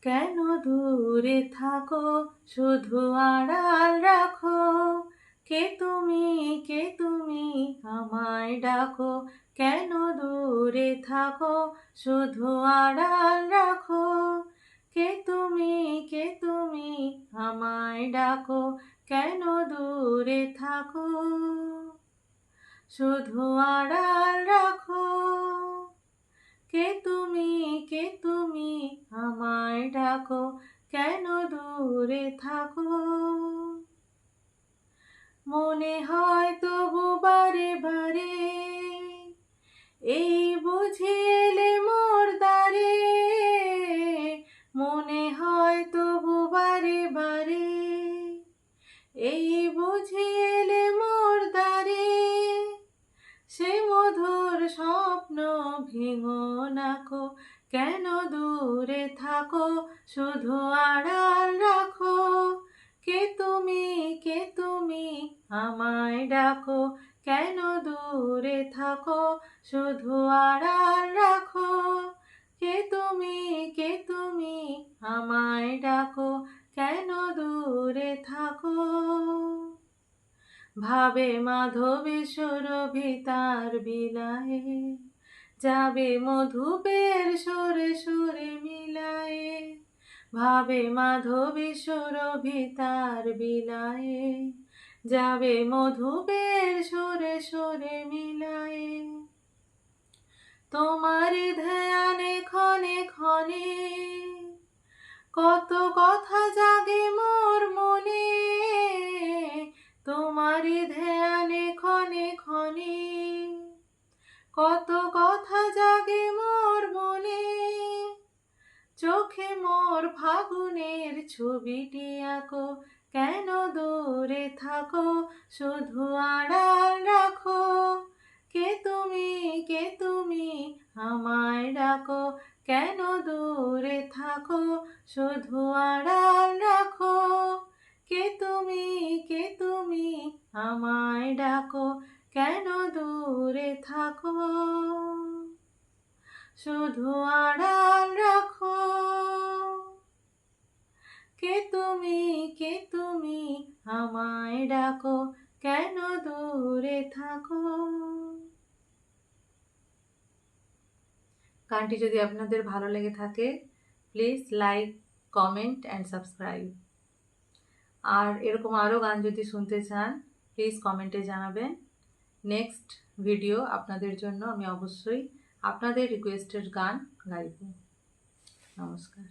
কেন দূরে থাকো শুধু আড়াল রাখো, কে তুমি আমায় ডাকো। কেন দূরে থাকো শুধু আড়াল রাখো, কে তুমি আমায় ডাকো। কেন দূরে থাকো শুধু আড়াল রাখো, কে তুমি আমায় ডাকো। কেন দূরে থাকো মনে হয় তবু বারে বারে, এই বুঝি এলে মোর দ্বারে। মনে হয় তবু বারে বারে, এই বুঝি এলে মোর দ্বারে। সে মধুর স্বপ্ন ভেঙো নাকো, কেন দূরে থাকো শুধু আড়াল রাখো। কে তুমি আমায় ডাকো। কেন দূরে থাকো শুধু আড়াল রাখো, কে তুমি আমায় ডাকো। কেন দূরে থাকো ভাবে মাধবী সুরভিতার বিলায়ে, যাবে মধুপের সুরে সুরে মিলায়ে। ভাবে মাধবী সুরভিতার বিলায়ে, যাবে মধুপের সুরে সুরে মিলায়ে। তোমার ধ্যানে ক্ষণে ক্ষণে কত কথা জাগে মোর মনে। তোমার ধ্যানে ক্ষণে ক্ষণে কত কথা জাগে মোর মনে। চোখে মোর ফাগুনের ছবিটি আঁকো, কেন দূরে থাকো শুধু আড়াল রাখো। কে তুমি আমায় ডাকো। কেন দূরে থাকো শুধু আড়াল রাখো, কে তুমি আমায় ডাকো। কেন দূরে থাকো শুধু আড়াল রাখো, কে তুমি আমায় ডাকো। কেন দূরে থাকো। গানটি যদি আপনাদের ভালো লেগে থাকে, please like, comment and subscribe. আর এরকম আরও গান যদি শুনতে চান, প্লিজ কমেন্টে জানাবেন। নেক্সট ভিডিও আপনাদের জন্য আমি অবশ্যই আপনাদের রিকোয়েস্টেড গান গাইব। নমস্কার।